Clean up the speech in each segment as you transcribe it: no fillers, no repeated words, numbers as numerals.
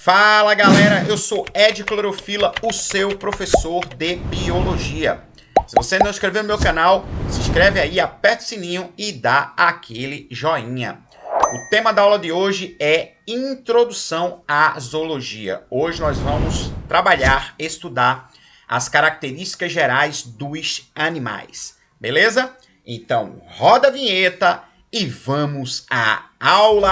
Fala galera, eu sou Ed Clorofila, o seu professor de Biologia. Se você não se inscreveu no meu canal, se inscreve aí, aperta o sininho e dá aquele joinha. O tema da aula de hoje é Introdução à Zoologia. Hoje nós vamos trabalhar, estudar as características gerais dos animais. Beleza? Então roda a vinheta e vamos à aula!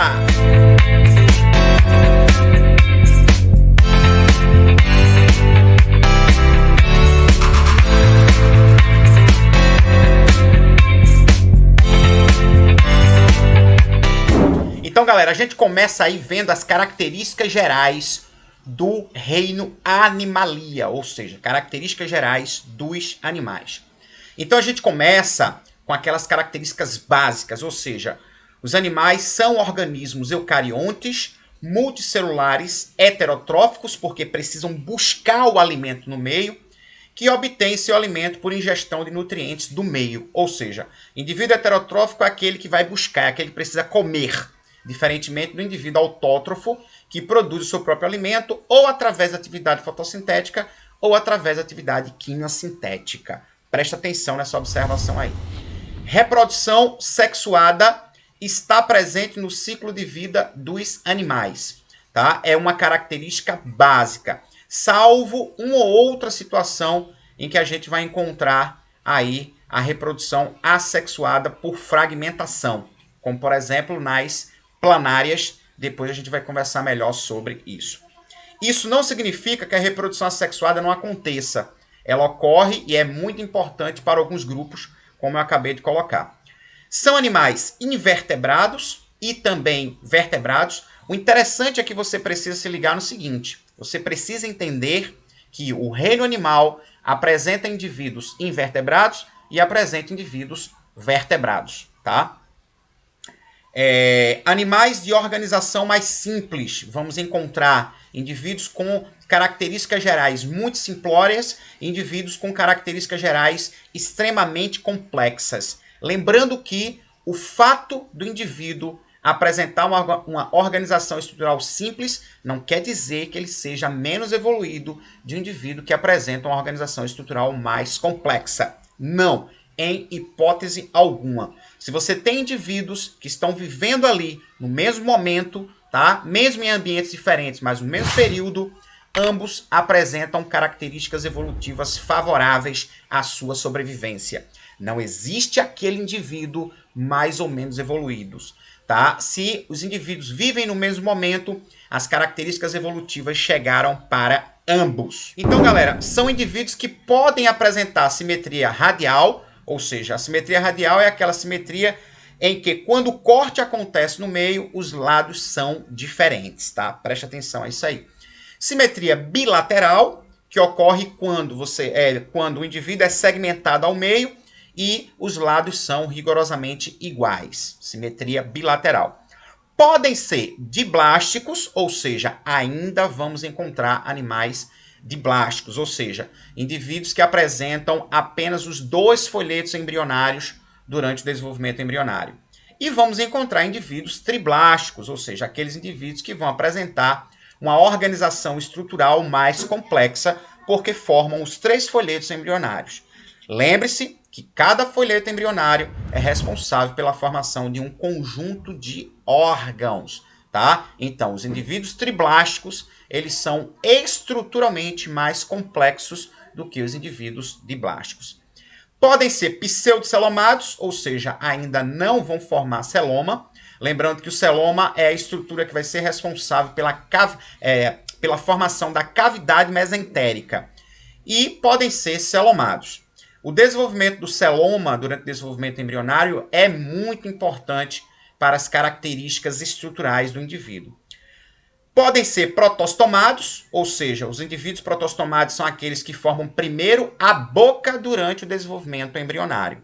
Então, galera, a gente começa aí vendo as características gerais do reino Animalia, ou seja, características gerais dos animais. Então, a gente começa com aquelas características básicas, ou seja, os animais são organismos eucariontes, multicelulares, heterotróficos, porque precisam buscar o alimento no meio, que obtém seu alimento por ingestão de nutrientes do meio. Ou seja, indivíduo heterotrófico é aquele que vai buscar, é aquele que precisa comer, diferentemente do indivíduo autótrofo, que produz o seu próprio alimento ou através da atividade fotossintética ou através da atividade quimiosintética. Presta atenção nessa observação aí. Reprodução sexuada está presente no ciclo de vida dos animais, tá? É uma característica básica, salvo uma ou outra situação em que a gente vai encontrar aí a reprodução assexuada por fragmentação, como por exemplo nas planárias. Depois a gente vai conversar melhor sobre isso. Isso não significa que a reprodução assexuada não aconteça. Ela ocorre e é muito importante para alguns grupos, como eu acabei de colocar. São animais invertebrados e também vertebrados. O interessante é que você precisa se ligar no seguinte: você precisa entender que o reino animal apresenta indivíduos invertebrados e apresenta indivíduos vertebrados, tá? Animais de organização mais simples, vamos encontrar indivíduos com características gerais muito simplórias e indivíduos com características gerais extremamente complexas. Lembrando que o fato do indivíduo apresentar uma organização estrutural simples não quer dizer que ele seja menos evoluído de um indivíduo que apresenta uma organização estrutural mais complexa. Não, em hipótese alguma. Se você tem indivíduos que estão vivendo ali no mesmo momento, tá? Mesmo em ambientes diferentes, mas no mesmo período, ambos apresentam características evolutivas favoráveis à sua sobrevivência. Não existe aquele indivíduo mais ou menos evoluído, tá? Se os indivíduos vivem no mesmo momento, as características evolutivas chegaram para ambos. Então, galera, são indivíduos que podem apresentar simetria radial, ou seja, a simetria radial é aquela simetria em que, quando o corte acontece no meio, os lados são diferentes, tá? Preste atenção a isso aí. Simetria bilateral, que ocorre quando o indivíduo é segmentado ao meio e os lados são rigorosamente iguais. Simetria bilateral. Podem ser diblásticos, ou seja, ainda vamos encontrar animais diblásticos, ou seja, indivíduos que apresentam apenas os dois folhetos embrionários durante o desenvolvimento embrionário. E vamos encontrar indivíduos triblásticos, ou seja, aqueles indivíduos que vão apresentar uma organização estrutural mais complexa, porque formam os três folhetos embrionários. Lembre-se que cada folheto embrionário é responsável pela formação de um conjunto de órgãos, tá? Então, os indivíduos triblásticos, eles são estruturalmente mais complexos do que os indivíduos diblásticos. Podem ser pseudocelomados, ou seja, ainda não vão formar celoma. Lembrando que o celoma é a estrutura que vai ser responsável pela formação da cavidade mesentérica. E podem ser celomados. O desenvolvimento do celoma durante o desenvolvimento embrionário é muito importante para as características estruturais do indivíduo. Podem ser protostomados, ou seja, os indivíduos protostomados são aqueles que formam primeiro a boca durante o desenvolvimento embrionário.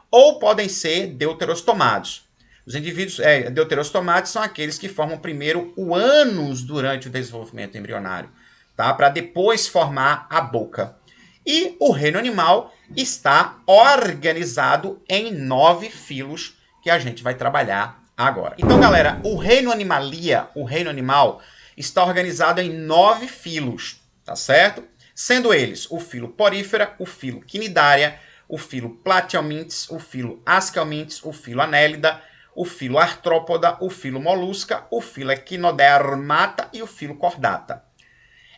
Ou podem ser deuterostomados. Os indivíduos deuterostomados são aqueles que formam primeiro o ânus durante o desenvolvimento embrionário, tá? Para depois formar a boca. E o reino animal está organizado em 9 filos que a gente vai trabalhar agora. Então, galera, o reino animalia, o reino animal, está organizado em 9 filos, tá certo? Sendo eles o filo Porífera, o filo Cnidaria, o filo Platyhelminthes, o filo Aschelminthes, o filo Annelida, o filo Arthropoda, o filo Molusca, o filo Echinodermata e o filo Chordata.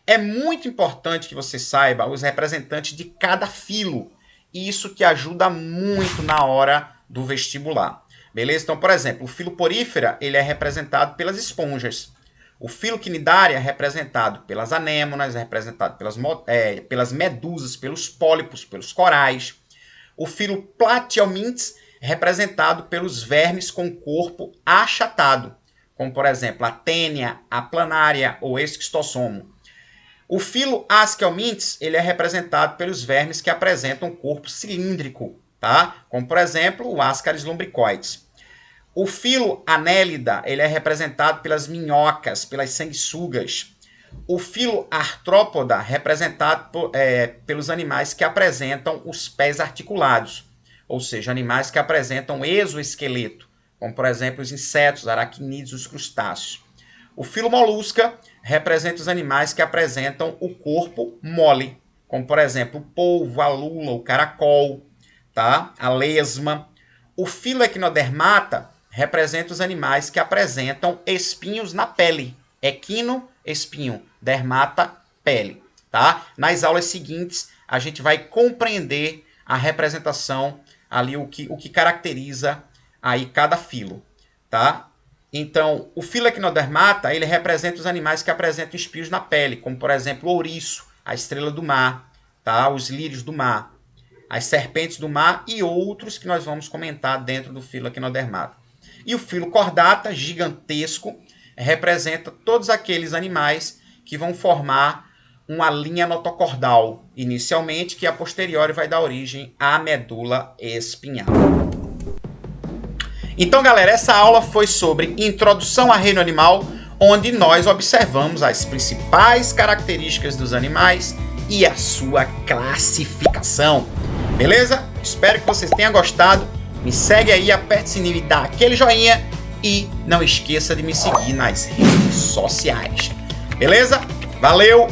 É muito importante que você saiba os representantes de cada filo. E isso te ajuda muito na hora do vestibular. Beleza? Então, por exemplo, o filo Porífera ele é representado pelas esponjas. O filo Cnidaria é representado pelas anêmonas, é representado pelas medusas, pelos pólipos, pelos corais. O filo Platyhelminthes é representado pelos vermes com corpo achatado, como, por exemplo, a tênia, a planária ou esquistossomo. O filo Aschelminthes ele é representado pelos vermes que apresentam corpo cilíndrico, tá? Como, por exemplo, o Ascaris lumbricoides. O filo Annelida ele é representado pelas minhocas, pelas sanguessugas. O filo Arthropoda representado pelos animais que apresentam os pés articulados, ou seja, animais que apresentam exoesqueleto, como, por exemplo, os insetos, aracnídeos, os crustáceos. O filo Molusca representa os animais que apresentam o corpo mole, como, por exemplo, o polvo, a lula, o caracol, tá? A lesma. O filo Echinodermata representa os animais que apresentam espinhos na pele. Equino, espinho. Dermata, pele. Tá? Nas aulas seguintes, a gente vai compreender a representação, ali o que caracteriza aí cada filo. Tá? Então, o filo Echinodermata, ele representa os animais que apresentam espinhos na pele, como, por exemplo, o ouriço, a estrela do mar, tá? Os lírios do mar, as serpentes do mar e outros que nós vamos comentar dentro do filo Echinodermata. E o filo Chordata, gigantesco, representa todos aqueles animais que vão formar uma linha notocordal, inicialmente, que a posteriori vai dar origem à medula espinhal. Então, galera, essa aula foi sobre Introdução ao Reino Animal, onde nós observamos as principais características dos animais e a sua classificação. Beleza? Espero que vocês tenham gostado. Me segue aí, aperte o sininho e dá aquele joinha. E não esqueça de me seguir nas redes sociais. Beleza? Valeu!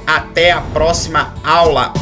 Até a próxima aula!